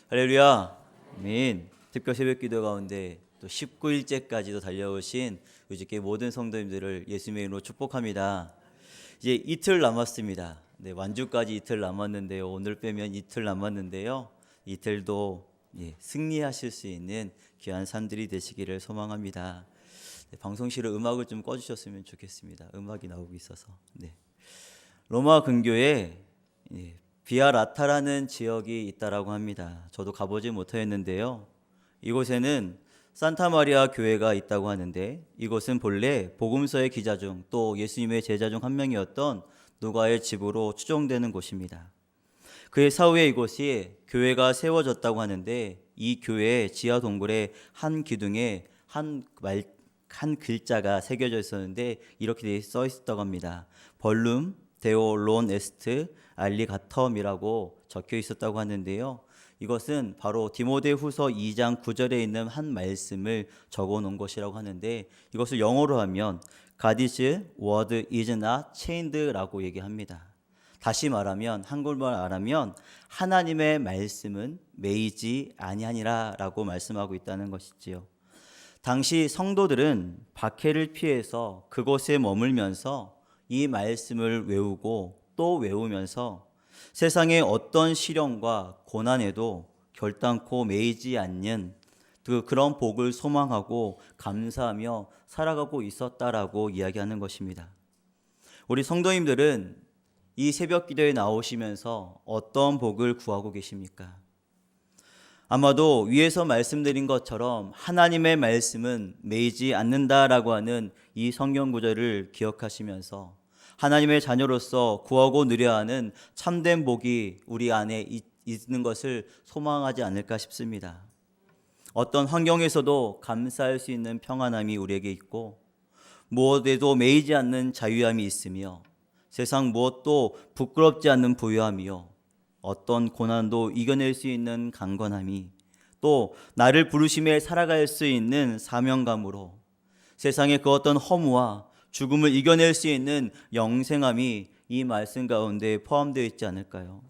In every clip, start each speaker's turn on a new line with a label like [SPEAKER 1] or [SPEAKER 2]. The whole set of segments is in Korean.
[SPEAKER 1] 할렐루야. 아멘. 특별 새벽 기도 가운데 또 19일째까지도 달려오신 우주교회 모든 성도님들을 예수님의 이름으로 축복합니다. 이제 이틀 남았습니다. 네, 완주까지 이틀 남았는데요. 오늘 빼면 이틀 남았는데요. 이틀도 승리하실 수 있는 귀한 산들이 되시기를 소망합니다. 네, 방송실에 음악을 좀 꺼주셨으면 좋겠습니다. 음악이 나오고 있어서. 네. 로마 근교에 비아라타라는 지역이 있다라고 합니다. 저도 가보지 못하였는데요. 이곳에는 산타마리아 교회가 있다고 하는데 이곳은 본래 복음서의 기자 중 또 예수님의 제자 중 한 명이었던 누가의 집으로 추정되는 곳입니다. 그의 사후에 이곳이 교회가 세워졌다고 하는데 이 교회의 지하 동굴의 한 기둥에 한 글자가 새겨져 있었는데 이렇게 써 있었다고 합니다. 벌룸 데오 론 에스트 알리가텀이라고 적혀 있었다고 하는데요. 이것은 바로 디모데후서 2장 9절에 있는 한 말씀을 적어 놓은 것이라고 하는데 이것을 영어로 하면 God's word is not chained라고 얘기합니다. 다시 말하면 한국말 말하면 하나님의 말씀은 매이지 아니하니라라고 말씀하고 있다는 것이지요. 당시 성도들은 박해를 피해서 그곳에 머물면서 이 말씀을 외우고 또 외우면서 세상의 어떤 시련과 고난에도 결단코 매이지 않는 그런 복을 소망하고 감사하며 살아가고 있었다라고 이야기하는 것입니다. 우리 성도님들은 이 새벽 기도에 나오시면서 어떤 복을 구하고 계십니까? 아마도 위에서 말씀드린 것처럼 하나님의 말씀은 매이지 않는다라고 하는 이 성경 구절을 기억하시면서 하나님의 자녀로서 구하고 누려야 하는 참된 복이 우리 안에 있는 것을 소망하지 않을까 싶습니다. 어떤 환경에서도 감사할 수 있는 평안함이 우리에게 있고 무엇에도 매이지 않는 자유함이 있으며 세상 무엇도 부끄럽지 않는 부유함이요 어떤 고난도 이겨낼 수 있는 강건함이 또 나를 부르심에 살아갈 수 있는 사명감으로 세상의 그 어떤 허무와 죽음을 이겨낼 수 있는 영생함이 이 말씀 가운데 포함되어 있지 않을까요?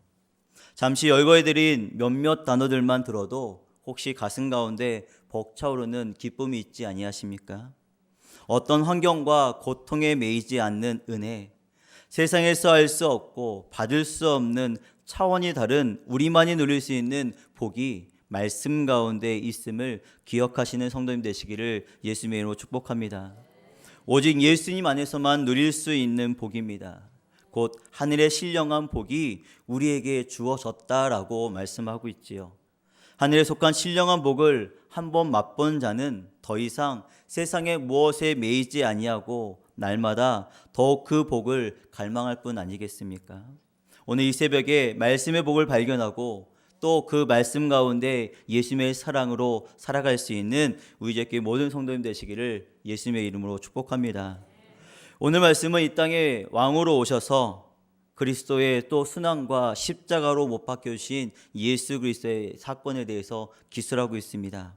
[SPEAKER 1] 잠시 열거해드린 몇몇 단어들만 들어도 혹시 가슴 가운데 벅차오르는 기쁨이 있지 아니하십니까? 어떤 환경과 고통에 매이지 않는 은혜, 세상에서 알 수 없고 받을 수 없는 차원이 다른 우리만이 누릴 수 있는 복이 말씀 가운데 있음을 기억하시는 성도님 되시기를 예수님의 이름으로 축복합니다. 오직 예수님 안에서만 누릴 수 있는 복입니다. 곧 하늘의 신령한 복이 우리에게 주어졌다라고 말씀하고 있지요. 하늘에 속한 신령한 복을 한번 맛본 자는 더 이상 세상의 무엇에 매이지 아니하고 날마다 더욱 그 복을 갈망할 뿐 아니겠습니까? 오늘 이 새벽에 말씀의 복을 발견하고 또 그 말씀 가운데 예수님의 사랑으로 살아갈 수 있는 우리 교회 모든 성도님 되시기를 예수님의 이름으로 축복합니다. 오늘 말씀은 이 땅에 왕으로 오셔서 그리스도의 또 순환과 십자가로 못 박혀주신 예수 그리스도의 사건에 대해서 기술하고 있습니다.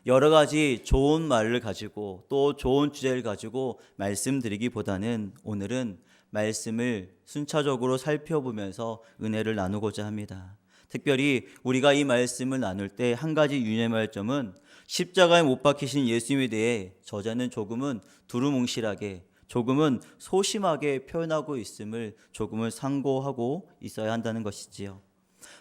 [SPEAKER 1] 여러 가지 좋은 말을 가지고 또 좋은 주제를 가지고 말씀드리기보다는 오늘은 말씀을 순차적으로 살펴보면서 은혜를 나누고자 합니다. 특별히 우리가 이 말씀을 나눌 때 한 가지 유념할 점은 십자가에 못 박히신 예수님에 대해 저자는 조금은 두루뭉실하게 조금은 소심하게 표현하고 있음을 조금은 상고하고 있어야 한다는 것이지요.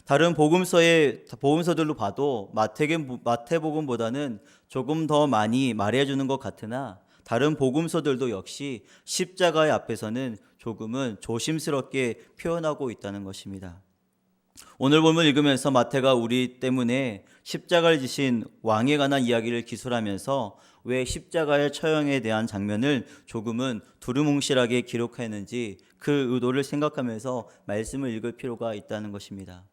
[SPEAKER 1] 다른 복음서들로 봐도 마태복음보다는 조금 더 많이 말해주는 것 같으나 다른 복음서들도 역시 십자가의 앞에서는 조금은 조심스럽게 표현하고 있다는 것입니다. 오늘 본문 읽으면서 마태가 우리 때문에 십자가를 지신 왕에 관한 이야기를 기술하면서 왜 십자가의 처형에 대한 장면을 조금은 두루뭉실하게 기록했는지 그 의도를 생각하면서 말씀을 읽을 필요가 있다는 것입니다.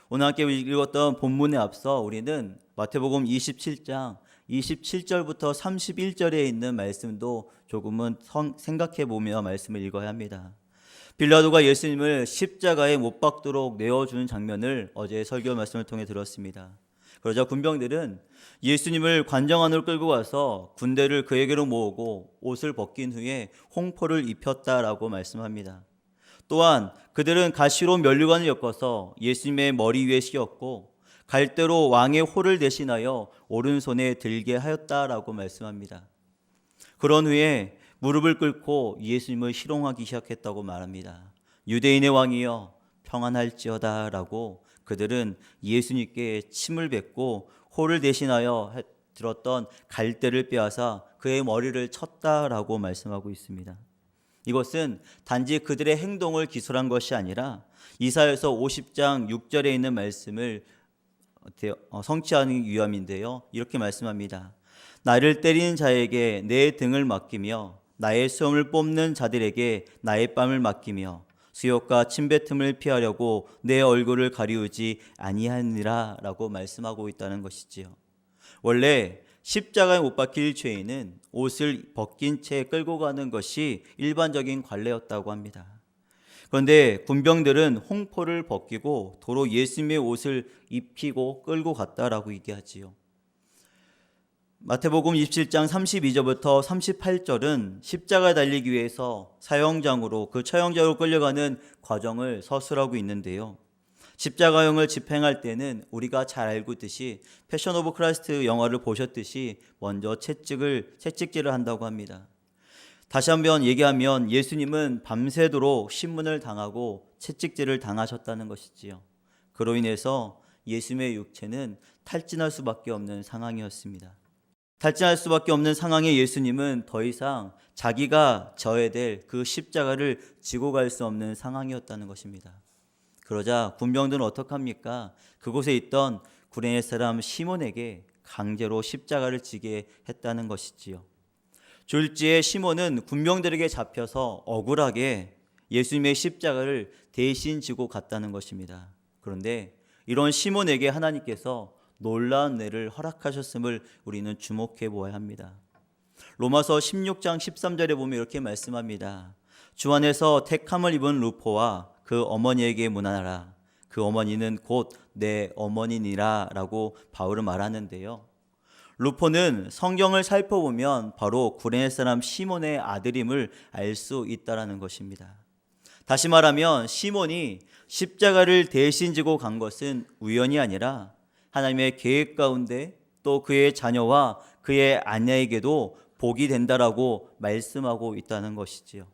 [SPEAKER 1] 오늘 함께 읽었던 본문에 앞서 우리는 마태복음 27장 27절부터 31절에 있는 말씀도 조금은 생각해 보며 말씀을 읽어야 합니다. 빌라도가 예수님을 십자가에 못 박도록 내어주는 장면을 어제 설교 말씀을 통해 들었습니다. 그러자 군병들은 예수님을 관정 안으로 끌고 가서 군대를 그에게로 모으고 옷을 벗긴 후에 홍포를 입혔다라고 말씀합니다. 또한 그들은 가시로 면류관을 엮어서 예수님의 머리 위에 씌웠고 갈대로 왕의 호를 대신하여 오른손에 들게 하였다라고 말씀합니다. 그런 후에 무릎을 꿇고 예수님을 희롱하기 시작했다고 말합니다. 유대인의 왕이여 평안할지어다 라고 그들은 예수님께 침을 뱉고 호를 대신하여 들었던 갈대를 빼앗아 그의 머리를 쳤다라고 말씀하고 있습니다. 이것은 단지 그들의 행동을 기술한 것이 아니라 이사야서 50장 6절에 있는 말씀을 성취하는 위함인데요. 이렇게 말씀합니다. 나를 때리는 자에게 내 등을 맡기며 나의 수염을 뽑는 자들에게 나의 뺨을 맡기며 수욕과 침뱉음을 피하려고 내 얼굴을 가리우지 아니하니라 라고 말씀하고 있다는 것이지요. 원래 십자가에 못 박힐 죄인은 옷을 벗긴 채 끌고 가는 것이 일반적인 관례였다고 합니다. 그런데 군병들은 홍포를 벗기고 도로 예수님의 옷을 입히고 끌고 갔다라고 얘기하지요. 마태복음 27장 32절부터 38절은 십자가에 달리기 위해서 사형장으로 그 처형장으로 끌려가는 과정을 서술하고 있는데요. 십자가형을 집행할 때는 우리가 잘 알고 있듯이 패션 오브 크라이스트 영화를 보셨듯이 먼저 채찍질을 한다고 합니다. 다시 한번 얘기하면 예수님은 밤새도록 신문을 당하고 채찍질을 당하셨다는 것이지요. 그로 인해서 예수님의 육체는 탈진할 수밖에 없는 상황이었습니다. 탈진할 수밖에 없는 상황의 예수님은 더 이상 자기가 져야 될 그 십자가를 지고 갈 수 없는 상황이었다는 것입니다. 그러자 군병들은 어떡합니까? 그곳에 있던 구레네 사람 시몬에게 강제로 십자가를 지게 했다는 것이지요. 졸지에 시몬은 군병들에게 잡혀서 억울하게 예수님의 십자가를 대신 지고 갔다는 것입니다. 그런데 이런 시몬에게 하나님께서 놀라운 은혜를 허락하셨음을 우리는 주목해 보아야 합니다. 로마서 16장 13절에 보면 이렇게 말씀합니다. 주 안에서 택함을 입은 루포와 그 어머니에게 문안하라. 그 어머니는 곧 내 어머니니라 라고 바울은 말하는데요. 루포는 성경을 살펴보면 바로 구레네 사람 시몬의 아들임을 알 수 있다는 것입니다. 다시 말하면 시몬이 십자가를 대신 지고 간 것은 우연이 아니라 하나님의 계획 가운데 또 그의 자녀와 그의 아내에게도 복이 된다라고 말씀하고 있다는 것이지요.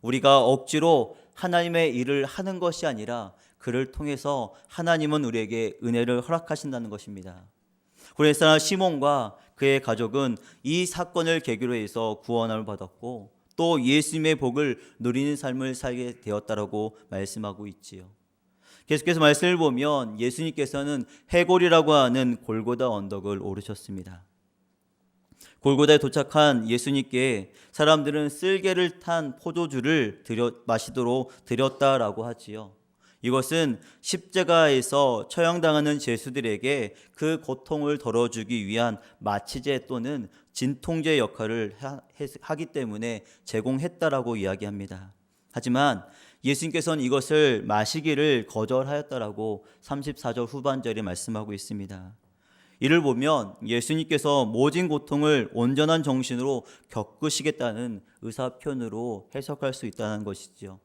[SPEAKER 1] 우리가 억지로 하나님의 일을 하는 것이 아니라 그를 통해서 하나님은 우리에게 은혜를 허락하신다는 것입니다. 구레네 사람 시몬과 그의 가족은 이 사건을 계기로 해서 구원을 받았고 또 예수님의 복을 누리는 삶을 살게 되었다라고 말씀하고 있지요. 계속해서 말씀을 보면 예수님께서는 해골이라고 하는 골고다 언덕을 오르셨습니다. 골고다에 도착한 예수님께 사람들은 쓸개를 탄 포도주를 마시도록 드렸다라고 하지요. 이것은 십자가에서 처형당하는 죄수들에게 그 고통을 덜어주기 위한 마취제 또는 진통제 역할을 하기 때문에 제공했다라고 이야기합니다. 하지만 예수님께서는 이것을 마시기를 거절하였다라고 34절 후반절에 말씀하고 있습니다. 이를 보면 예수님께서 모진 고통을 온전한 정신으로 겪으시겠다는 의사표현으로 해석할 수 있다는 것이지요.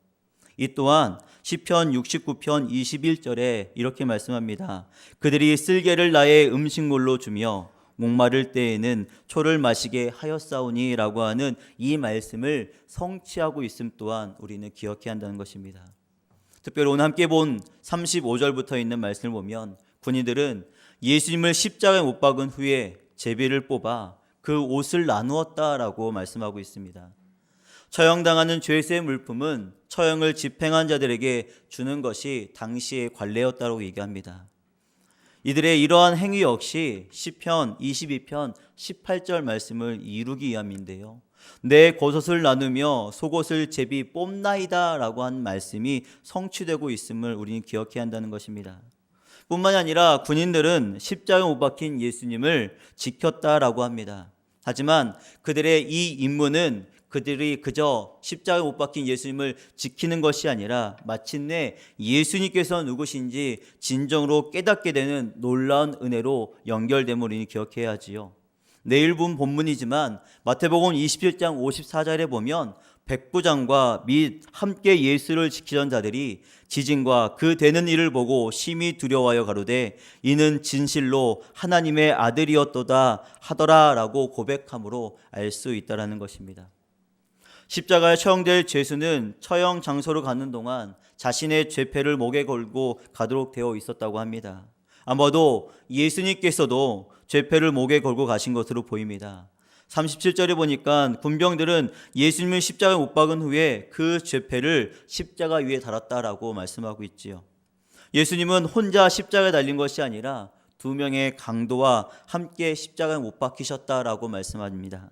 [SPEAKER 1] 이 또한 시편 69편 21절에 이렇게 말씀합니다. 그들이 쓸개를 나의 음식물로 주며 목마를 때에는 초를 마시게 하였사오니 라고 하는 이 말씀을 성취하고 있음 또한 우리는 기억해야 한다는 것입니다. 특별히 오늘 함께 본 35절부터 있는 말씀을 보면 군인들은 예수님을 십자가에 못 박은 후에 제비를 뽑아 그 옷을 나누었다라고 말씀하고 있습니다. 처형당하는 죄수의 물품은 처형을 집행한 자들에게 주는 것이 당시의 관례였다고 얘기합니다. 이들의 이러한 행위 역시 시편 22편 18절 말씀을 이루기 위함인데요. 내 겉옷을 나누며 속옷을 제비 뽑나이다 라고 한 말씀이 성취되고 있음을 우리는 기억해야 한다는 것입니다. 뿐만이 아니라 군인들은 십자가에 못 박힌 예수님을 지켰다라고 합니다. 하지만 그들의 이 임무는 그들이 그저 십자가에 못 박힌 예수님을 지키는 것이 아니라 마침내 예수님께서 누구신지 진정으로 깨닫게 되는 놀라운 은혜로 연결됨을 우리는 기억해야 하지요. 내일 본 본문이지만 마태복음 27장 54절에 보면 백부장과 및 함께 예수를 지키던 자들이 지진과 그 되는 일을 보고 심히 두려워하여 가로되 이는 진실로 하나님의 아들이었도다 하더라라고 고백함으로 알 수 있다라는 것입니다. 십자가에 처형될 죄수는 처형 장소로 가는 동안 자신의 죄패를 목에 걸고 가도록 되어 있었다고 합니다. 아마도 예수님께서도 죄패를 목에 걸고 가신 것으로 보입니다. 37절에 보니까 군병들은 예수님을 십자가에 못 박은 후에 그 죄패를 십자가 위에 달았다라고 말씀하고 있지요. 예수님은 혼자 십자가에 달린 것이 아니라 두 명의 강도와 함께 십자가에 못 박히셨다라고 말씀합니다.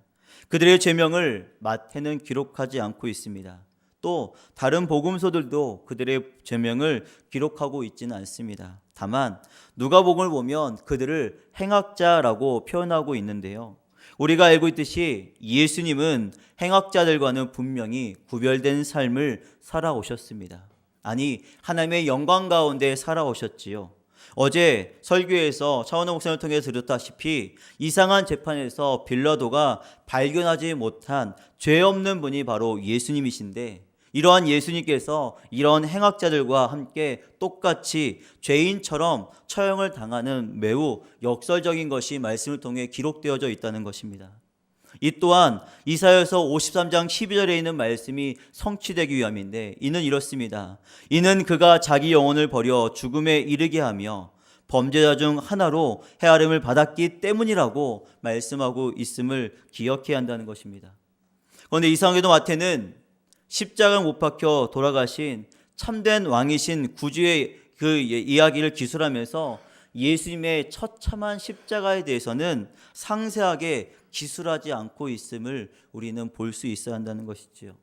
[SPEAKER 1] 그들의 죄명을 마태는 기록하지 않고 있습니다. 또 다른 복음서들도 그들의 죄명을 기록하고 있지는 않습니다. 다만 누가복음을 보면 그들을 행악자라고 표현하고 있는데요. 우리가 알고 있듯이 예수님은 행악자들과는 분명히 구별된 삶을 살아오셨습니다. 아니, 하나님의 영광 가운데 살아오셨지요. 어제 설교에서 차원호 목사님을 통해 들었다시피 이상한 재판에서 빌라도가 발견하지 못한 죄 없는 분이 바로 예수님이신데, 이러한 예수님께서 이런 행악자들과 함께 똑같이 죄인처럼 처형을 당하는 매우 역설적인 것이 말씀을 통해 기록되어져 있다는 것입니다. 이 또한 이사야서 53장 12절에 있는 말씀이 성취되기 위함인데, 이는 이렇습니다. 이는 그가 자기 영혼을 버려 죽음에 이르게 하며 범죄자 중 하나로 헤아림을 받았기 때문이라고 말씀하고 있음을 기억해야 한다는 것입니다. 그런데 이상하게도 마태는 십자가에 못 박혀 돌아가신 참된 왕이신 구주의 그 이야기를 기술하면서 예수님의 처참한 십자가에 대해서는 상세하게 기술하지 않고 있음을 우리는 볼 수 있어야 한다는 것이지요.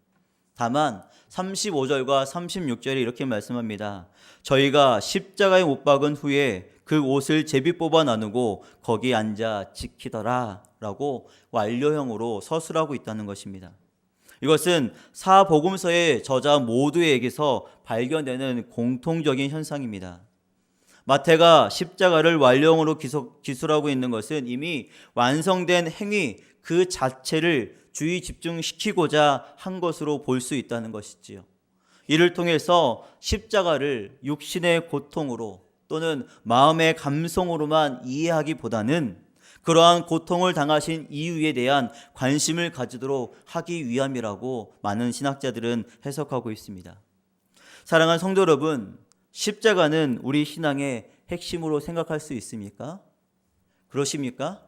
[SPEAKER 1] 다만 35절과 36절에 이렇게 말씀합니다. 저희가 십자가에 못 박은 후에 그 옷을 제비 뽑아 나누고 거기 앉아 지키더라 라고 완료형으로 서술하고 있다는 것입니다. 이것은 사복음서의 저자 모두에게서 발견되는 공통적인 현상입니다. 마태가 십자가를 완료형으로 기술하고 있는 것은 이미 완성된 행위 그 자체를 주의 집중시키고자 한 것으로 볼 수 있다는 것이지요. 이를 통해서 십자가를 육신의 고통으로 또는 마음의 감성으로만 이해하기보다는 그러한 고통을 당하신 이유에 대한 관심을 가지도록 하기 위함이라고 많은 신학자들은 해석하고 있습니다. 사랑하는 성도 여러분, 십자가는 우리 신앙의 핵심으로 생각할 수 있습니까? 그러십니까?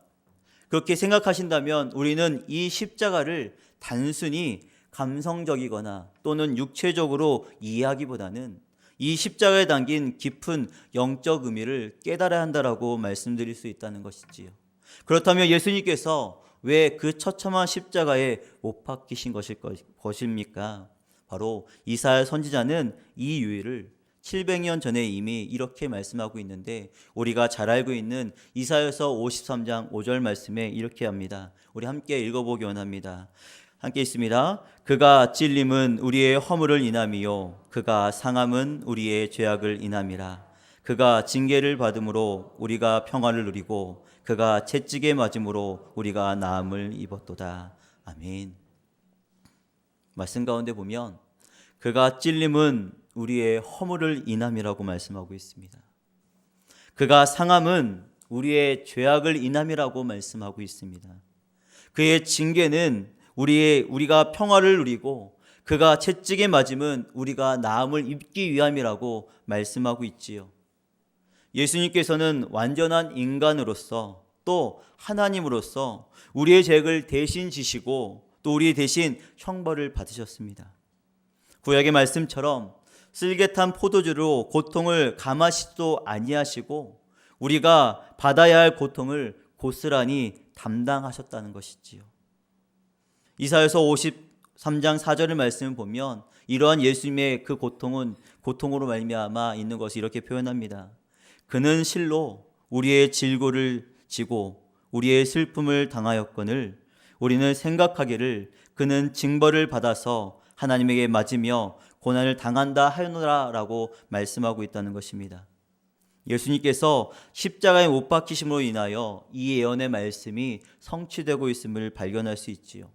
[SPEAKER 1] 그렇게 생각하신다면 우리는 이 십자가를 단순히 감성적이거나 또는 육체적으로 이해하기보다는 이 십자가에 담긴 깊은 영적 의미를 깨달아야 한다라고 말씀드릴 수 있다는 것이지요. 그렇다면 예수님께서 왜 그 처참한 십자가에 못 박히신 것입니까? 바로 이사야 선지자는 이 유의를 700년 전에 이미 이렇게 말씀하고 있는데, 우리가 잘 알고 있는 이사야서 53장 5절 말씀에 이렇게 합니다. 우리 함께 읽어보기 원합니다. 함께 있습니다. 그가 찔림은 우리의 허물을 인함이요 그가 상함은 우리의 죄악을 인함이라. 그가 징계를 받음으로 우리가 평화를 누리고 그가 채찍에 맞음으로 우리가 나음을 입었도다. 아멘. 말씀 가운데 보면 그가 찔림은 우리의 허물을 인함이라고 말씀하고 있습니다. 그가 상함은 우리의 죄악을 인함이라고 말씀하고 있습니다. 그의 징계는 우리가 평화를 누리고 그가 채찍에 맞음은 우리가 나음을 입기 위함이라고 말씀하고 있지요. 예수님께서는 완전한 인간으로서 또 하나님으로서 우리의 죄를 대신 지시고 또 우리 대신 형벌을 받으셨습니다. 구약의 말씀처럼 쓸개탄 포도주로 고통을 감하시지도 아니하시고 우리가 받아야 할 고통을 고스란히 담당하셨다는 것이지요. 이사야서 53장 4절의 말씀을 보면 이러한 예수님의 그 고통으로 말미암아 있는 것을 이렇게 표현합니다. 그는 실로 우리의 질고를 지고 우리의 슬픔을 당하였거늘 우리는 생각하기를 그는 징벌을 받아서 하나님에게 맞으며 고난을 당한다 하노라라고 말씀하고 있다는 것입니다. 예수님께서 십자가에 못 박히심으로 인하여 이 예언의 말씀이 성취되고 있음을 발견할 수 있지요.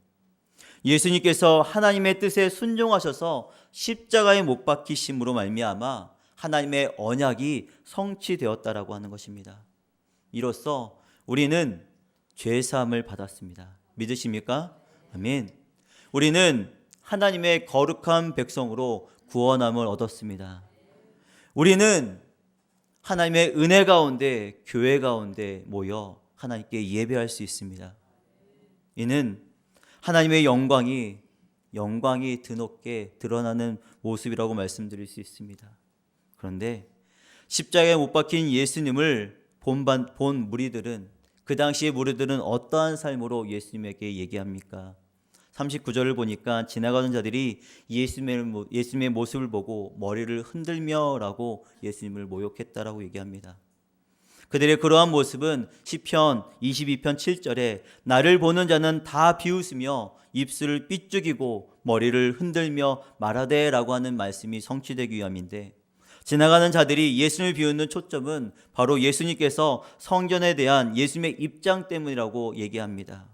[SPEAKER 1] 예수님께서 하나님의 뜻에 순종하셔서 십자가에 못 박히심으로 말미암아 하나님의 언약이 성취되었다라고 하는 것입니다. 이로써 우리는 죄 사함을 받았습니다. 믿으십니까? 아멘. 우리는 하나님의 거룩한 백성으로 구원함을 얻었습니다. 우리는 하나님의 은혜 가운데, 교회 가운데 모여 하나님께 예배할 수 있습니다. 이는 하나님의 영광이 드높게 드러나는 모습이라고 말씀드릴 수 있습니다. 그런데 십자가에 못 박힌 예수님을 본 무리들은, 그 당시의 무리들은 어떠한 삶으로 예수님에게 얘기합니까? 39절을 보니까 지나가는 자들이 예수님의 모습을 보고 머리를 흔들며라고 예수님을 모욕했다라고 얘기합니다. 그들의 그러한 모습은 시편 22편 7절에 나를 보는 자는 다 비웃으며 입술을 삐죽이고 머리를 흔들며 말하되라고 하는 말씀이 성취되기 위함인데, 지나가는 자들이 예수님을 비웃는 초점은 바로 예수님께서 성전에 대한 예수님의 입장 때문이라고 얘기합니다.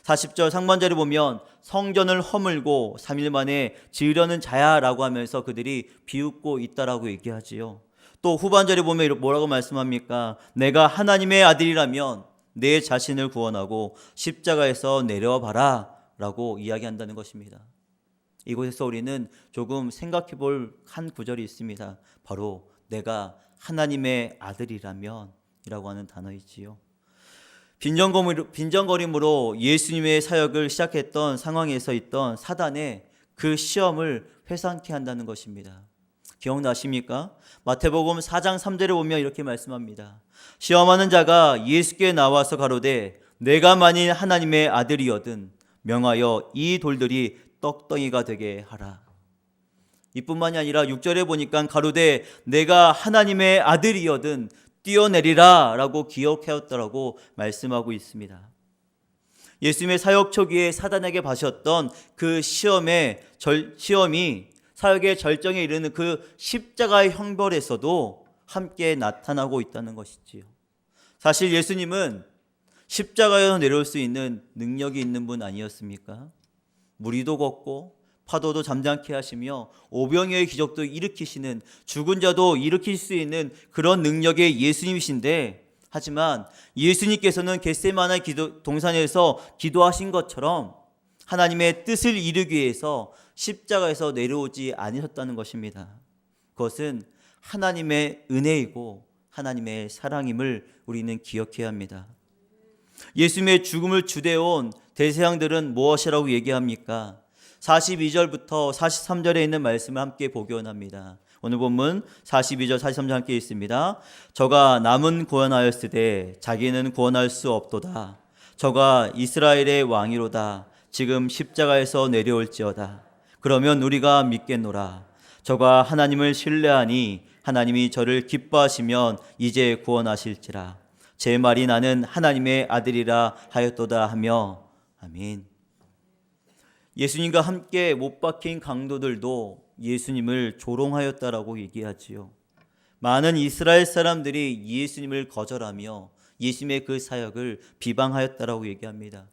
[SPEAKER 1] 40절 상반절에 보면 성전을 허물고 3일 만에 지으려는 자야라고 하면서 그들이 비웃고 있다라고 얘기하지요. 또 후반절에 보면 뭐라고 말씀합니까? 내가 하나님의 아들이라면 내 자신을 구원하고 십자가에서 내려와 봐라 라고 이야기한다는 것입니다. 이곳에서 우리는 조금 생각해 볼 한 구절이 있습니다. 바로 내가 하나님의 아들이라면 이라고 하는 단어이지요. 빈정거림으로 예수님의 사역을 시작했던 상황에서 있던 사단의 그 시험을 회상케 한다는 것입니다. 기억나십니까? 마태복음 4장 3절에 보면 이렇게 말씀합니다. 시험하는 자가 예수께 나와서 가로되 내가 만일 하나님의 아들이거든 명하여 이 돌들이 떡덩이가 되게 하라. 이뿐만이 아니라 6절에 보니까 가로되 내가 하나님의 아들이거든 뛰어내리라 라고 기억하였다라고 말씀하고 있습니다. 예수님의 사역 초기에 사단에게 받으셨던 그 시험이 사역의 절정에 이르는 그 십자가의 형벌에서도 함께 나타나고 있다는 것이지요. 사실 예수님은 십자가에서 내려올 수 있는 능력이 있는 분 아니었습니까? 무리도 걷고 파도도 잠잠케 하시며 오병이어의 기적도 일으키시는, 죽은 자도 일으킬 수 있는 그런 능력의 예수님이신데, 하지만 예수님께서는 겟세마네 동산에서 기도하신 것처럼 하나님의 뜻을 이루기 위해서 십자가에서 내려오지 않으셨다는 것입니다. 그것은 하나님의 은혜이고 하나님의 사랑임을 우리는 기억해야 합니다. 예수님의 죽음을 주대온 대제사장들은 무엇이라고 얘기합니까? 42절부터 43절에 있는 말씀을 함께 보기 원합니다. 오늘 본문 42절 43절 함께 있습니다. 저가 남은 구원하였으되 자기는 구원할 수 없도다. 저가 이스라엘의 왕이로다. 지금 십자가에서 내려올지어다. 그러면 우리가 믿겠노라. 저가 하나님을 신뢰하니 하나님이 저를 기뻐하시면 이제 구원하실지라. 제 말이 나는 하나님의 아들이라 하였도다 하며. 아멘. 예수님과 함께 못 박힌 강도들도 예수님을 조롱하였다라고 얘기하지요. 많은 이스라엘 사람들이 예수님을 거절하며 예수님의 그 사역을 비방하였다라고 얘기합니다.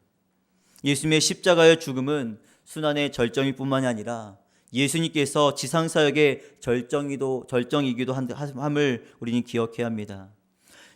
[SPEAKER 1] 예수님의 십자가의 죽음은 순환의 절정일 뿐만이 아니라 예수님께서 지상사역의 절정이기도 함을 우리는 기억해야 합니다.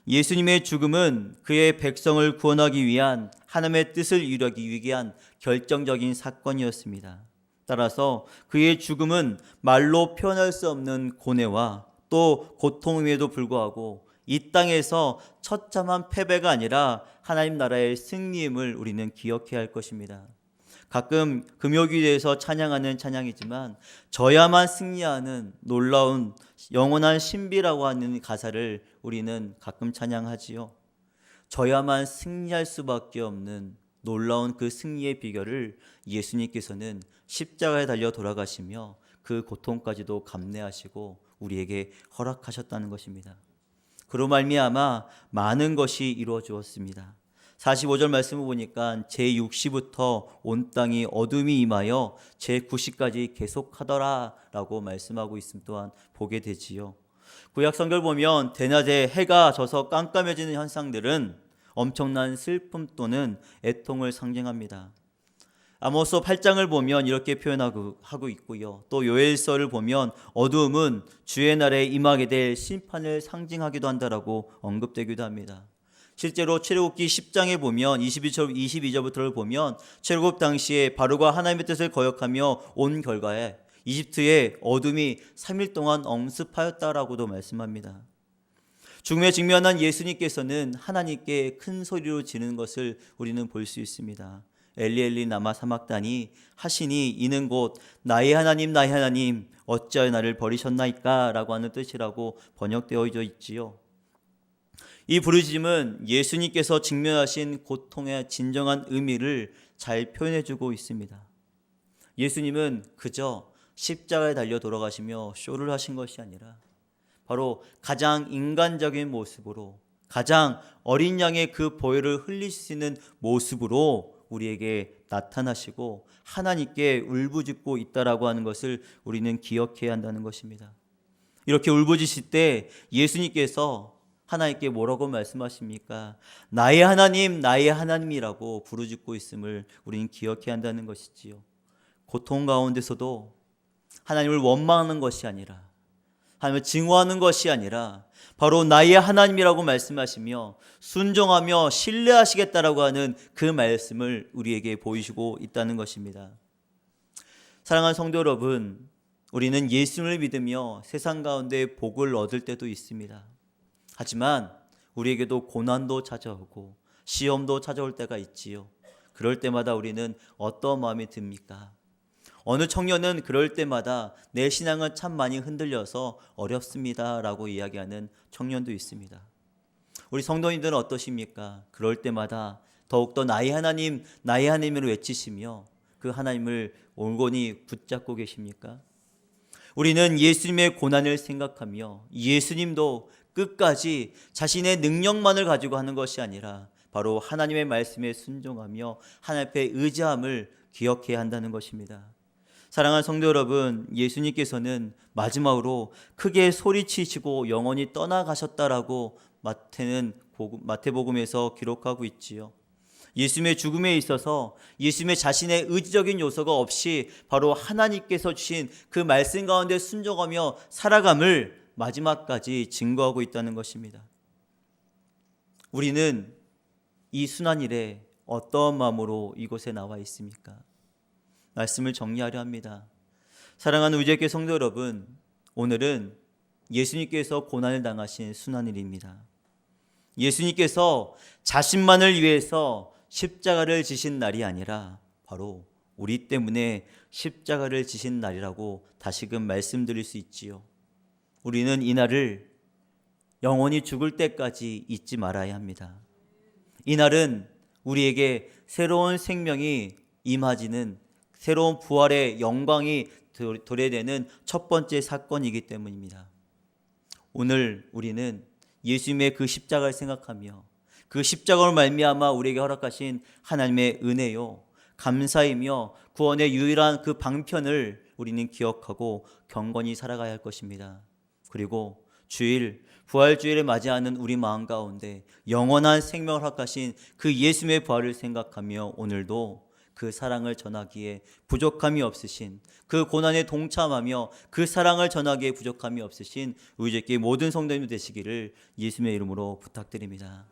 [SPEAKER 1] 예수님의 죽음은 그의 백성을 구원하기 위한 하나님의 뜻을 이루기 위한 결정적인 사건이었습니다. 따라서 그의 죽음은 말로 표현할 수 없는 고뇌와 또 고통임에도 불구하고 이 땅에서 처참한 패배가 아니라 하나님 나라의 승리임을 우리는 기억해야 할 것입니다. 가끔 금요기도에서 찬양하는 찬양이지만 져야만 승리하는 놀라운 영원한 신비라고 하는 가사를 우리는 가끔 찬양하지요. 져야만 승리할 수밖에 없는 놀라운 그 승리의 비결을 예수님께서는 십자가에 달려 돌아가시며 그 고통까지도 감내하시고 우리에게 허락하셨다는 것입니다. 그로 말미암아 많은 것이 이루어졌습니다. 45절 말씀을 보니까 제6시부터 온 땅이 어둠이 임하여 제9시까지 계속하더라 라고 말씀하고 있음 또한 보게 되지요. 구약 성경을 보면 대낮에 해가 져서 깜깜해지는 현상들은 엄청난 슬픔 또는 애통을 상징합니다. 아모스 8장을 보면 이렇게 표현하고 있고요. 또 요엘서를 보면 어두움은 주의 날에 임하게 될 심판을 상징하기도 한다라고 언급되기도 합니다. 실제로 출애굽기 10장에 보면 22절부터를 보면 출애굽 당시에 바로가 하나님의 뜻을 거역하며 온 결과에 이집트의 어둠이 3일 동안 엄습하였다라고도 말씀합니다. 죽음에 직면한 예수님께서는 하나님께 큰 소리로 지르는 것을 우리는 볼 수 있습니다. 엘리 엘리 라마 사막다니 하시니 이는 곧 나의 하나님 어찌하여 나를 버리셨나이까 라고 하는 뜻이라고 번역되어 있지요. 이 부르짖음은 예수님께서 직면하신 고통의 진정한 의미를 잘 표현해주고 있습니다. 예수님은 그저 십자가에 달려 돌아가시며 쇼를 하신 것이 아니라 바로 가장 인간적인 모습으로 가장 어린 양의 그 보혈을 흘리실 수 있는 모습으로 우리에게 나타나시고 하나님께 울부짖고 있다라고 하는 것을 우리는 기억해야 한다는 것입니다. 이렇게 울부짖을 때 예수님께서 하나님께 뭐라고 말씀하십니까? 나의 하나님이라고 부르짖고 있음을 우리는 기억해야 한다는 것이지요. 고통 가운데서도 하나님을 원망하는 것이 아니라 하나님을 증오하는 것이 아니라 바로 나의 하나님이라고 말씀하시며 순종하며 신뢰하시겠다라고 하는 그 말씀을 우리에게 보이시고 있다는 것입니다. 사랑하는 성도 여러분, 우리는 예수님을 믿으며 세상 가운데 복을 얻을 때도 있습니다. 하지만 우리에게도 고난도 찾아오고 시험도 찾아올 때가 있지요. 그럴 때마다 우리는 어떤 마음이 듭니까? 어느 청년은 그럴 때마다 내 신앙은 참 많이 흔들려서 어렵습니다 라고 이야기하는 청년도 있습니다. 우리 성도님들은 어떠십니까? 그럴 때마다 더욱더 나의 하나님으로 외치시며 그 하나님을 온건히 붙잡고 계십니까? 우리는 예수님의 고난을 생각하며 예수님도 끝까지 자신의 능력만을 가지고 하는 것이 아니라 바로 하나님의 말씀에 순종하며 하나님 앞에 의지함을 기억해야 한다는 것입니다. 사랑하는 성도 여러분, 예수님께서는 마지막으로 크게 소리치시고 영원히 떠나가셨다라고 마태복음에서 기록하고 있지요. 예수님의 죽음에 있어서 예수님의 자신의 의지적인 요소가 없이 바로 하나님께서 주신 그 말씀 가운데 순종하며 살아감을 마지막까지 증거하고 있다는 것입니다. 우리는 이 순환일에 어떤 마음으로 이곳에 나와 있습니까? 말씀을 정리하려 합니다. 사랑하는 우리의 성도 여러분, 오늘은 예수님께서 고난을 당하신 순환일입니다. 예수님께서 자신만을 위해서 십자가를 지신 날이 아니라 바로 우리 때문에 십자가를 지신 날이라고 다시금 말씀드릴 수 있지요. 우리는 이 날을 영원히 죽을 때까지 잊지 말아야 합니다. 이 날은 우리에게 새로운 생명이 임하지는 새로운 부활의 영광이 도래되는 첫 번째 사건이기 때문입니다. 오늘 우리는 예수님의 그 십자가를 생각하며 그 십자가로 말미암아 우리에게 허락하신 하나님의 은혜요 감사이며 구원의 유일한 그 방편을 우리는 기억하고 경건히 살아가야 할 것입니다. 그리고 부활주일을 맞이하는 우리 마음 가운데 영원한 생명을 허락하신 그 예수님의 부활을 생각하며 오늘도 그 사랑을 전하기에 부족함이 없으신, 그 고난에 동참하며 그 사랑을 전하기에 부족함이 없으신 우리 모든 성도님 되시기를 예수님의 이름으로 부탁드립니다.